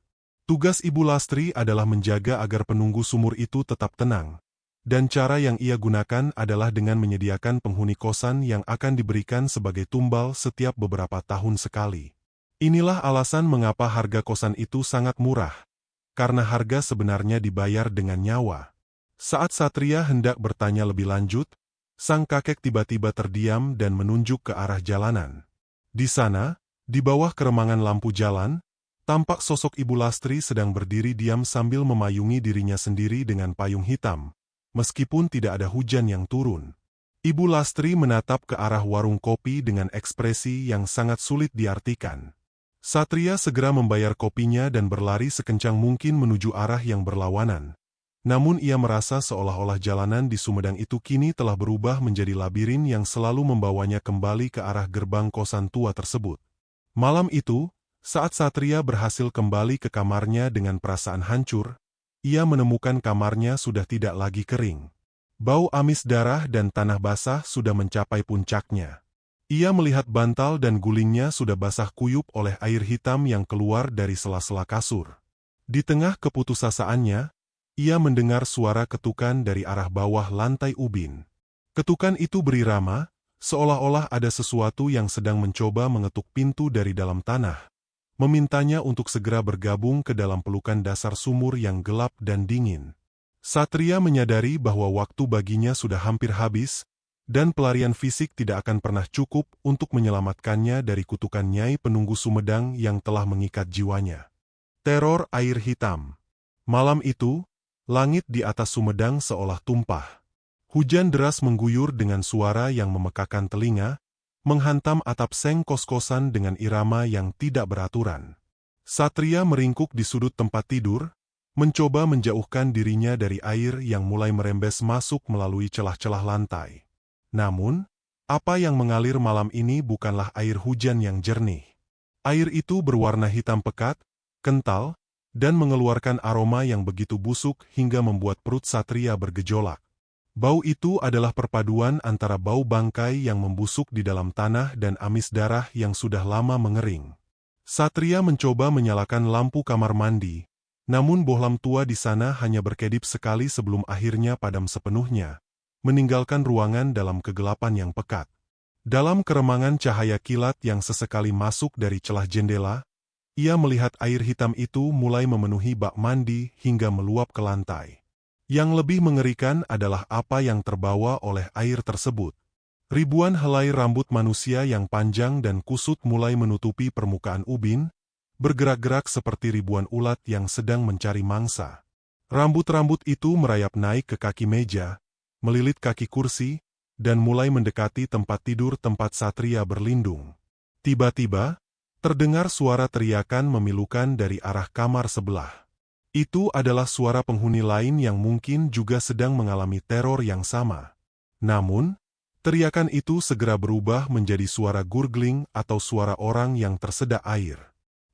[SPEAKER 1] Tugas Ibu Lastri adalah menjaga agar penunggu sumur itu tetap tenang, dan cara yang ia gunakan adalah dengan menyediakan penghuni kosan yang akan diberikan sebagai tumbal setiap beberapa tahun sekali. Inilah alasan mengapa harga kosan itu sangat murah, karena harga sebenarnya dibayar dengan nyawa. Saat Satria hendak bertanya lebih lanjut, sang kakek tiba-tiba terdiam dan menunjuk ke arah jalanan. Di sana, di bawah keremangan lampu jalan, tampak sosok Ibu Lastri sedang berdiri diam sambil memayungi dirinya sendiri dengan payung hitam, meskipun tidak ada hujan yang turun. Ibu Lastri menatap ke arah warung kopi dengan ekspresi yang sangat sulit diartikan. Satria segera membayar kopinya dan berlari sekencang mungkin menuju arah yang berlawanan. Namun ia merasa seolah-olah jalanan di Sumedang itu kini telah berubah menjadi labirin yang selalu membawanya kembali ke arah gerbang kosan tua tersebut. Malam itu, saat Satria berhasil kembali ke kamarnya dengan perasaan hancur, ia menemukan kamarnya sudah tidak lagi kering. Bau amis darah dan tanah basah sudah mencapai puncaknya. Ia melihat bantal dan gulingnya sudah basah kuyup oleh air hitam yang keluar dari sela-sela kasur. Di tengah keputusasaannya, ia mendengar suara ketukan dari arah bawah lantai ubin. Ketukan itu berirama, seolah-olah ada sesuatu yang sedang mencoba mengetuk pintu dari dalam tanah, memintanya untuk segera bergabung ke dalam pelukan dasar sumur yang gelap dan dingin. Satria menyadari bahwa waktu baginya sudah hampir habis, dan pelarian fisik tidak akan pernah cukup untuk menyelamatkannya dari kutukan Nyai Penunggu Sumedang yang telah mengikat jiwanya. Teror air hitam. Malam itu, langit di atas Sumedang seolah tumpah. Hujan deras mengguyur dengan suara yang memekakan telinga, menghantam atap seng kos-kosan dengan irama yang tidak beraturan. Satria meringkuk di sudut tempat tidur, mencoba menjauhkan dirinya dari air yang mulai merembes masuk melalui celah-celah lantai. Namun, apa yang mengalir malam ini bukanlah air hujan yang jernih. Air itu berwarna hitam pekat, kental, dan mengeluarkan aroma yang begitu busuk hingga membuat perut Satria bergejolak. Bau itu adalah perpaduan antara bau bangkai yang membusuk di dalam tanah dan amis darah yang sudah lama mengering. Satria mencoba menyalakan lampu kamar mandi, namun bohlam tua di sana hanya berkedip sekali sebelum akhirnya padam sepenuhnya, meninggalkan ruangan dalam kegelapan yang pekat. Dalam keremangan cahaya kilat yang sesekali masuk dari celah jendela, ia melihat air hitam itu mulai memenuhi bak mandi hingga meluap ke lantai. Yang lebih mengerikan adalah apa yang terbawa oleh air tersebut. Ribuan helai rambut manusia yang panjang dan kusut mulai menutupi permukaan ubin, bergerak-gerak seperti ribuan ulat yang sedang mencari mangsa. Rambut-rambut itu merayap naik ke kaki meja, melilit kaki kursi, dan mulai mendekati tempat tidur tempat Satria berlindung. Tiba-tiba, terdengar suara teriakan memilukan dari arah kamar sebelah. Itu adalah suara penghuni lain yang mungkin juga sedang mengalami teror yang sama. Namun, teriakan itu segera berubah menjadi suara gurgling atau suara orang yang tersedak air.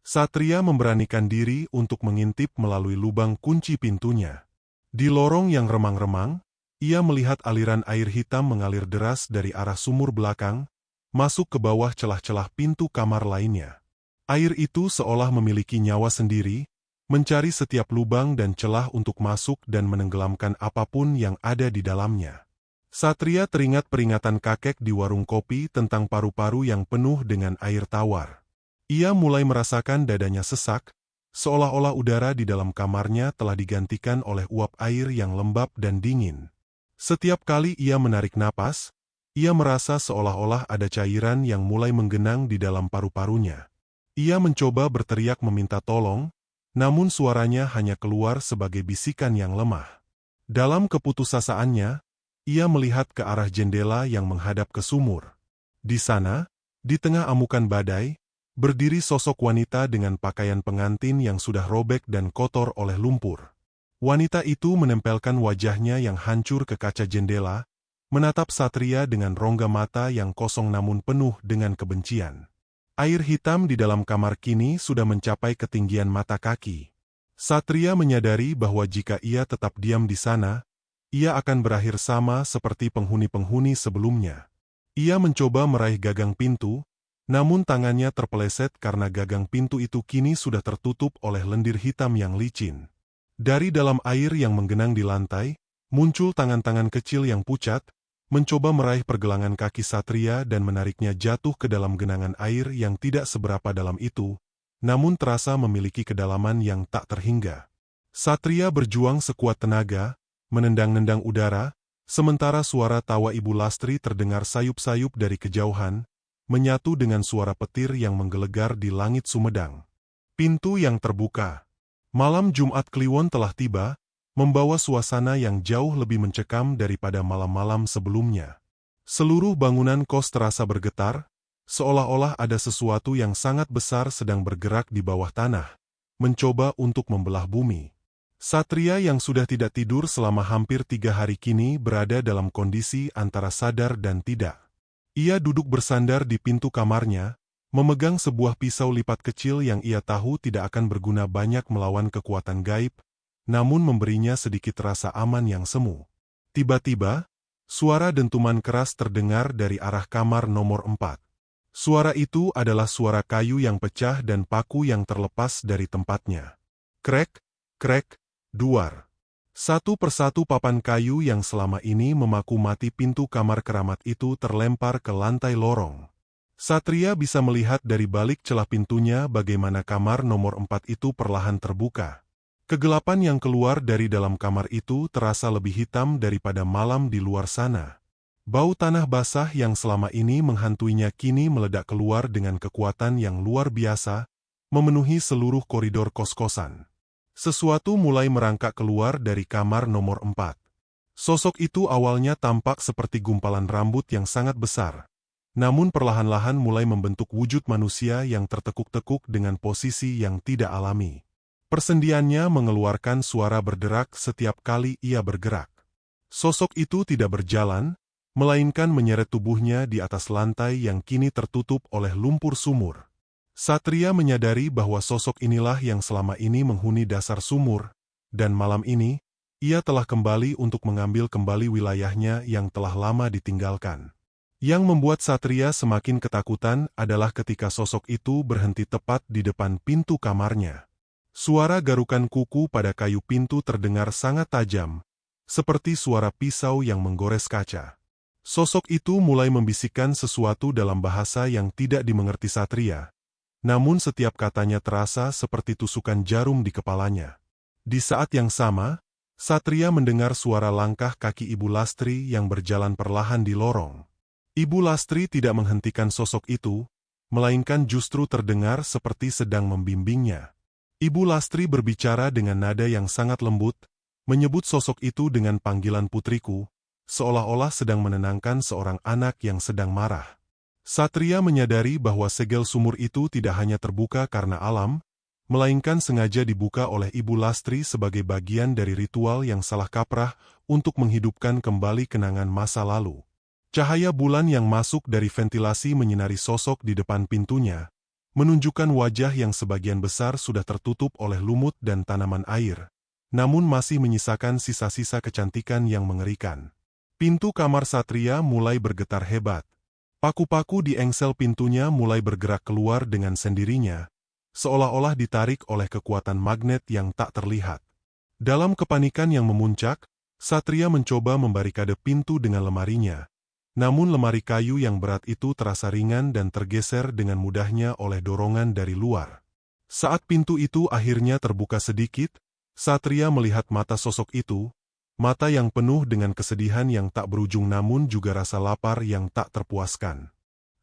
[SPEAKER 1] Satria memberanikan diri untuk mengintip melalui lubang kunci pintunya. Di lorong yang remang-remang, ia melihat aliran air hitam mengalir deras dari arah sumur belakang, masuk ke bawah celah-celah pintu kamar lainnya. Air itu seolah memiliki nyawa sendiri, mencari setiap lubang dan celah untuk masuk dan menenggelamkan apapun yang ada di dalamnya. Satria teringat peringatan kakek di warung kopi tentang paru-paru yang penuh dengan air tawar. Ia mulai merasakan dadanya sesak, seolah-olah udara di dalam kamarnya telah digantikan oleh uap air yang lembab dan dingin. Setiap kali ia menarik napas, ia merasa seolah-olah ada cairan yang mulai menggenang di dalam paru-parunya. Ia mencoba berteriak meminta tolong, namun suaranya hanya keluar sebagai bisikan yang lemah. Dalam keputusasaannya, ia melihat ke arah jendela yang menghadap ke sumur. Di sana, di tengah amukan badai, berdiri sosok wanita dengan pakaian pengantin yang sudah robek dan kotor oleh lumpur. Wanita itu menempelkan wajahnya yang hancur ke kaca jendela, menatap Satria dengan rongga mata yang kosong namun penuh dengan kebencian. Air hitam di dalam kamar kini sudah mencapai ketinggian mata kaki. Satria menyadari bahwa jika ia tetap diam di sana, ia akan berakhir sama seperti penghuni-penghuni sebelumnya. Ia mencoba meraih gagang pintu, namun tangannya terpeleset karena gagang pintu itu kini sudah tertutup oleh lendir hitam yang licin. Dari dalam air yang menggenang di lantai, muncul tangan-tangan kecil yang pucat, mencoba meraih pergelangan kaki Satria dan menariknya jatuh ke dalam genangan air yang tidak seberapa dalam itu, namun terasa memiliki kedalaman yang tak terhingga. Satria berjuang sekuat tenaga, menendang-nendang udara, sementara suara tawa Ibu Lastri terdengar sayup-sayup dari kejauhan, menyatu dengan suara petir yang menggelegar di langit Sumedang. Pintu yang terbuka. Malam Jumat Kliwon telah tiba, membawa suasana yang jauh lebih mencekam daripada malam-malam sebelumnya. Seluruh bangunan kos terasa bergetar, seolah-olah ada sesuatu yang sangat besar sedang bergerak di bawah tanah, mencoba untuk membelah bumi. Satria yang sudah tidak tidur selama hampir 3 hari kini berada dalam kondisi antara sadar dan tidak. Ia duduk bersandar di pintu kamarnya, memegang sebuah pisau lipat kecil yang ia tahu tidak akan berguna banyak melawan kekuatan gaib, namun memberinya sedikit rasa aman yang semu. Tiba-tiba, Suara dentuman keras terdengar dari arah kamar nomor 4. Suara itu adalah suara kayu yang pecah dan paku yang terlepas dari tempatnya. Krek, krek, duar. Satu persatu papan kayu yang selama ini memaku mati pintu kamar keramat itu terlempar ke lantai lorong. Satria bisa melihat dari balik celah pintunya bagaimana kamar nomor 4 itu perlahan terbuka. Kegelapan yang keluar dari dalam kamar itu terasa lebih hitam daripada malam di luar sana. Bau tanah basah yang selama ini menghantuinya kini meledak keluar dengan kekuatan yang luar biasa, memenuhi seluruh koridor kos-kosan. Sesuatu mulai merangkak keluar dari kamar nomor 4. Sosok itu awalnya tampak seperti gumpalan rambut yang sangat besar, namun perlahan-lahan mulai membentuk wujud manusia yang tertekuk-tekuk dengan posisi yang tidak alami. Persendiannya mengeluarkan suara berderak setiap kali ia bergerak. Sosok itu tidak berjalan, melainkan menyeret tubuhnya di atas lantai yang kini tertutup oleh lumpur sumur. Satria menyadari bahwa sosok inilah yang selama ini menghuni dasar sumur, dan malam ini, ia telah kembali untuk mengambil kembali wilayahnya yang telah lama ditinggalkan. Yang membuat Satria semakin ketakutan adalah ketika sosok itu berhenti tepat di depan pintu kamarnya. Suara garukan kuku pada kayu pintu terdengar sangat tajam, seperti suara pisau yang menggores kaca. Sosok itu mulai membisikkan sesuatu dalam bahasa yang tidak dimengerti Satria, namun setiap katanya terasa seperti tusukan jarum di kepalanya. Di saat yang sama, Satria mendengar suara langkah kaki Ibu Lastri yang berjalan perlahan di lorong. Ibu Lastri tidak menghentikan sosok itu, melainkan justru terdengar seperti sedang membimbingnya. Ibu Lastri berbicara dengan nada yang sangat lembut, menyebut sosok itu dengan panggilan putriku, seolah-olah sedang menenangkan seorang anak yang sedang marah. Satria menyadari bahwa segel sumur itu tidak hanya terbuka karena alam, melainkan sengaja dibuka oleh Ibu Lastri sebagai bagian dari ritual yang salah kaprah untuk menghidupkan kembali kenangan masa lalu. Cahaya bulan yang masuk dari ventilasi menyinari sosok di depan pintunya, menunjukkan wajah yang sebagian besar sudah tertutup oleh lumut dan tanaman air, namun masih menyisakan sisa-sisa kecantikan yang mengerikan. Pintu kamar Satria mulai bergetar hebat. Paku-paku di engsel pintunya mulai bergerak keluar dengan sendirinya, seolah-olah ditarik oleh kekuatan magnet yang tak terlihat. Dalam kepanikan yang memuncak, Satria mencoba membarikade pintu dengan lemarinya. Namun lemari kayu yang berat itu terasa ringan dan tergeser dengan mudahnya oleh dorongan dari luar. Saat pintu itu akhirnya terbuka sedikit, Satria melihat mata sosok itu, mata yang penuh dengan kesedihan yang tak berujung namun juga rasa lapar yang tak terpuaskan.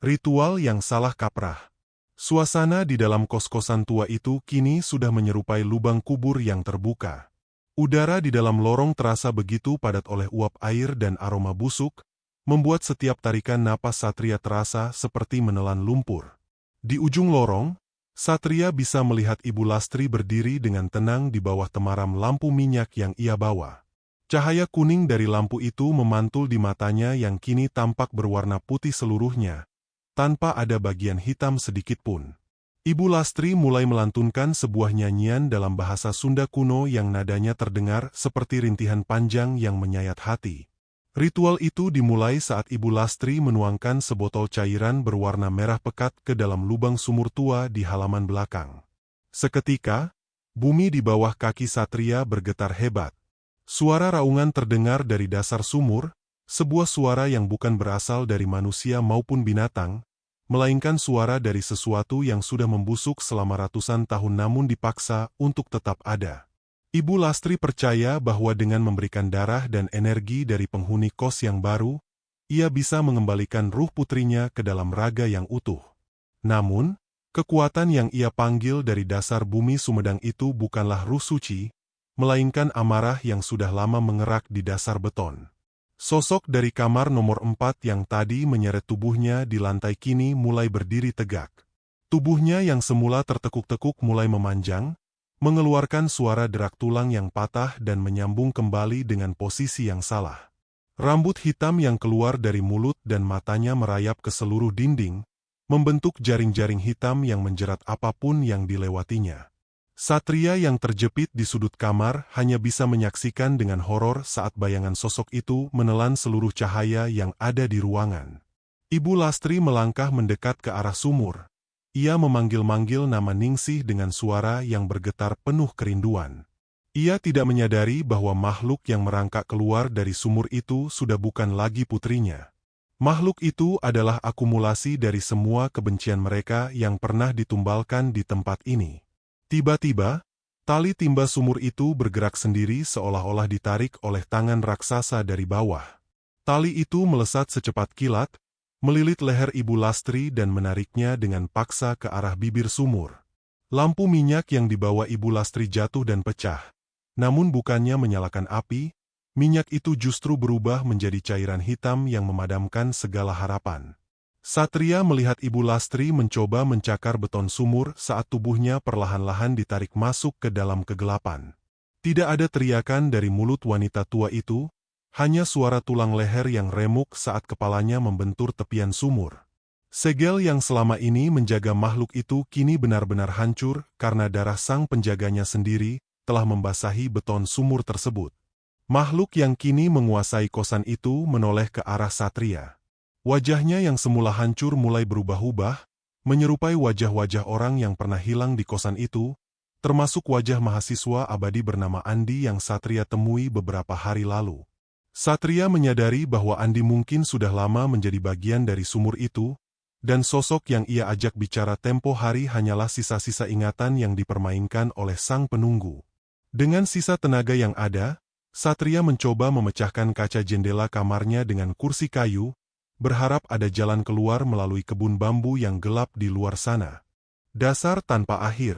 [SPEAKER 1] Ritual yang salah kaprah. Suasana di dalam kos-kosan tua itu kini sudah menyerupai lubang kubur yang terbuka. Udara di dalam lorong terasa begitu padat oleh uap air dan aroma busuk, membuat setiap tarikan napas Satria terasa seperti menelan lumpur. Di ujung lorong, Satria bisa melihat Ibu Lastri berdiri dengan tenang di bawah temaram lampu minyak yang ia bawa. Cahaya kuning dari lampu itu memantul di matanya yang kini tampak berwarna putih seluruhnya, tanpa ada bagian hitam sedikit pun. Ibu Lastri mulai melantunkan sebuah nyanyian dalam bahasa Sunda kuno yang nadanya terdengar seperti rintihan panjang yang menyayat hati. Ritual itu dimulai saat Ibu Lastri menuangkan sebotol cairan berwarna merah pekat ke dalam lubang sumur tua di halaman belakang. Seketika, bumi di bawah kaki Satria bergetar hebat. Suara raungan terdengar dari dasar sumur, sebuah suara yang bukan berasal dari manusia maupun binatang, melainkan suara dari sesuatu yang sudah membusuk selama ratusan tahun namun dipaksa untuk tetap ada. Ibu Lastri percaya bahwa dengan memberikan darah dan energi dari penghuni kos yang baru, ia bisa mengembalikan ruh putrinya ke dalam raga yang utuh. Namun, kekuatan yang ia panggil dari dasar bumi Sumedang itu bukanlah ruh suci, melainkan amarah yang sudah lama mengerak di dasar beton. Sosok dari kamar nomor 4 yang tadi menyeret tubuhnya di lantai kini mulai berdiri tegak. Tubuhnya yang semula tertekuk-tekuk mulai memanjang, mengeluarkan suara derak tulang yang patah dan menyambung kembali dengan posisi yang salah. Rambut hitam yang keluar dari mulut dan matanya merayap ke seluruh dinding, membentuk jaring-jaring hitam yang menjerat apapun yang dilewatinya. Satria yang terjepit di sudut kamar hanya bisa menyaksikan dengan horor saat bayangan sosok itu menelan seluruh cahaya yang ada di ruangan. Ibu Lastri melangkah mendekat ke arah sumur. Ia memanggil-manggil nama Ningsih dengan suara yang bergetar penuh kerinduan. Ia tidak menyadari bahwa makhluk yang merangkak keluar dari sumur itu sudah bukan lagi putrinya. Makhluk itu adalah akumulasi dari semua kebencian mereka yang pernah ditumbalkan di tempat ini. Tiba-tiba, tali timba sumur itu bergerak sendiri seolah-olah ditarik oleh tangan raksasa dari bawah. Tali itu melesat secepat kilat, melilit leher Ibu Lastri dan menariknya dengan paksa ke arah bibir sumur. Lampu minyak yang dibawa Ibu Lastri jatuh dan pecah. Namun bukannya menyalakan api, minyak itu justru berubah menjadi cairan hitam yang memadamkan segala harapan. Satria melihat Ibu Lastri mencoba mencakar beton sumur saat tubuhnya perlahan-lahan ditarik masuk ke dalam kegelapan. Tidak ada teriakan dari mulut wanita tua itu, hanya suara tulang leher yang remuk saat kepalanya membentur tepian sumur. Segel yang selama ini menjaga makhluk itu kini benar-benar hancur karena darah sang penjaganya sendiri telah membasahi beton sumur tersebut. Makhluk yang kini menguasai kosan itu menoleh ke arah Satria. Wajahnya yang semula hancur mulai berubah-ubah, menyerupai wajah-wajah orang yang pernah hilang di kosan itu, termasuk wajah mahasiswa abadi bernama Andi yang Satria temui beberapa hari lalu. Satria menyadari bahwa Andi mungkin sudah lama menjadi bagian dari sumur itu, dan sosok yang ia ajak bicara tempo hari hanyalah sisa-sisa ingatan yang dipermainkan oleh sang penunggu. Dengan sisa tenaga yang ada, Satria mencoba memecahkan kaca jendela kamarnya dengan kursi kayu, berharap ada jalan keluar melalui kebun bambu yang gelap di luar sana. Dasar tanpa akhir.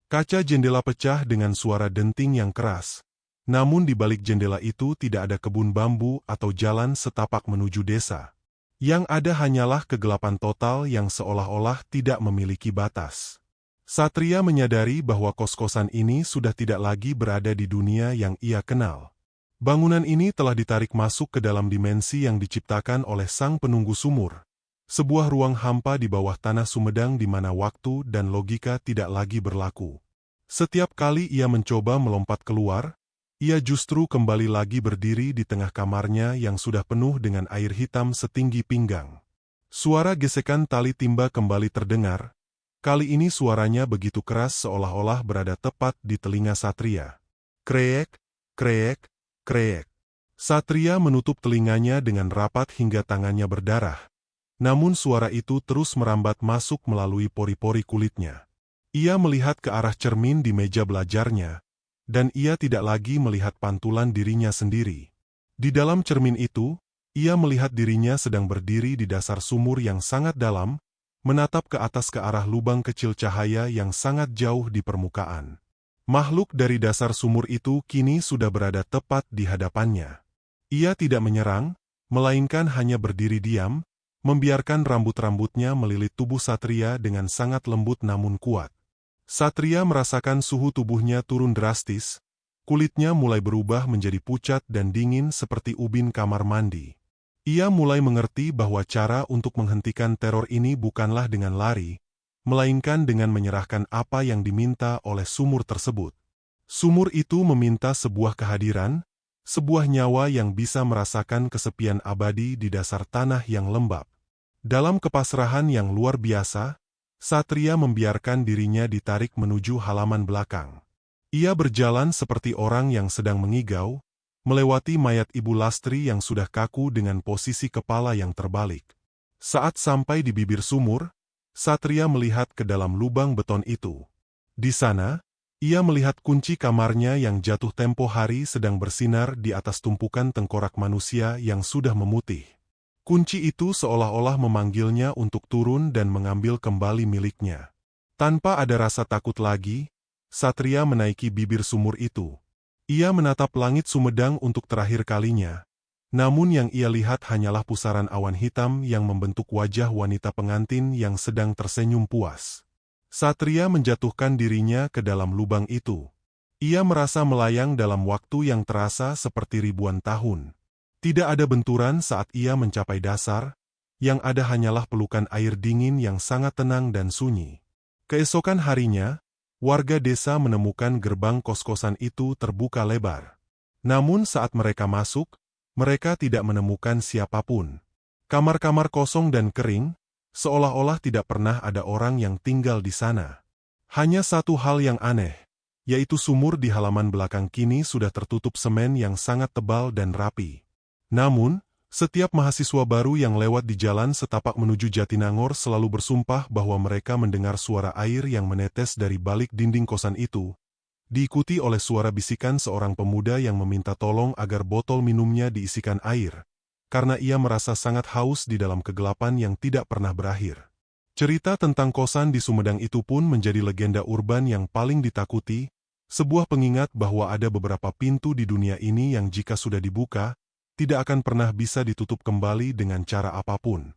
[SPEAKER 1] Kaca jendela pecah dengan suara denting yang keras. Namun di balik jendela itu tidak ada kebun bambu atau jalan setapak menuju desa. Yang ada hanyalah kegelapan total yang seolah-olah tidak memiliki batas. Satria menyadari bahwa kos-kosan ini sudah tidak lagi berada di dunia yang ia kenal. Bangunan ini telah ditarik masuk ke dalam dimensi yang diciptakan oleh sang penunggu sumur. Sebuah ruang hampa di bawah tanah Sumedang di mana waktu dan logika tidak lagi berlaku. Setiap kali ia mencoba melompat keluar, ia justru kembali lagi berdiri di tengah kamarnya yang sudah penuh dengan air hitam setinggi pinggang. Suara gesekan tali timba kembali terdengar. Kali ini suaranya begitu keras seolah-olah berada tepat di telinga Satria. Kreek, kreek, kreek. Satria menutup telinganya dengan rapat hingga tangannya berdarah. Namun suara itu terus merambat masuk melalui pori-pori kulitnya. Ia melihat ke arah cermin di meja belajarnya, dan ia tidak lagi melihat pantulan dirinya sendiri. Di dalam cermin itu, ia melihat dirinya sedang berdiri di dasar sumur yang sangat dalam, menatap ke atas ke arah lubang kecil cahaya yang sangat jauh di permukaan. Makhluk dari dasar sumur itu kini sudah berada tepat di hadapannya. Ia tidak menyerang, melainkan hanya berdiri diam, membiarkan rambut-rambutnya melilit tubuh Satria dengan sangat lembut namun kuat. Satria merasakan suhu tubuhnya turun drastis, kulitnya mulai berubah menjadi pucat dan dingin seperti ubin kamar mandi. Ia mulai mengerti bahwa cara untuk menghentikan teror ini bukanlah dengan lari, melainkan dengan menyerahkan apa yang diminta oleh sumur tersebut. Sumur itu meminta sebuah kehadiran, sebuah nyawa yang bisa merasakan kesepian abadi di dasar tanah yang lembab. Dalam kepasrahan yang luar biasa, Satria membiarkan dirinya ditarik menuju halaman belakang. Ia berjalan seperti orang yang sedang mengigau, melewati mayat Ibu Lastri yang sudah kaku dengan posisi kepala yang terbalik. Saat sampai di bibir sumur, Satria melihat ke dalam lubang beton itu. Di sana, ia melihat kunci kamarnya yang jatuh tempo hari sedang bersinar di atas tumpukan tengkorak manusia yang sudah memutih. Kunci itu seolah-olah memanggilnya untuk turun dan mengambil kembali miliknya. Tanpa ada rasa takut lagi, Satria menaiki bibir sumur itu. Ia menatap langit Sumedang untuk terakhir kalinya. Namun yang ia lihat hanyalah pusaran awan hitam yang membentuk wajah wanita pengantin yang sedang tersenyum puas. Satria menjatuhkan dirinya ke dalam lubang itu. Ia merasa melayang dalam waktu yang terasa seperti ribuan tahun. Tidak ada benturan saat ia mencapai dasar, yang ada hanyalah pelukan air dingin yang sangat tenang dan sunyi. Keesokan harinya, Warga desa menemukan gerbang kos-kosan itu terbuka lebar. Namun saat mereka masuk, mereka tidak menemukan siapapun. Kamar-kamar kosong dan kering, seolah-olah tidak pernah ada orang yang tinggal di sana. Hanya satu hal yang aneh, yaitu sumur di halaman belakang kini sudah tertutup semen yang sangat tebal dan rapi. Namun, setiap mahasiswa baru yang lewat di jalan setapak menuju Jatinangor selalu bersumpah bahwa mereka mendengar suara air yang menetes dari balik dinding kosan itu, diikuti oleh suara bisikan seorang pemuda yang meminta tolong agar botol minumnya diisikan air, karena ia merasa sangat haus di dalam kegelapan yang tidak pernah berakhir. Cerita tentang kosan di Sumedang itu pun menjadi legenda urban yang paling ditakuti, sebuah pengingat bahwa ada beberapa pintu di dunia ini yang jika sudah dibuka, tidak akan pernah bisa ditutup kembali dengan cara apapun.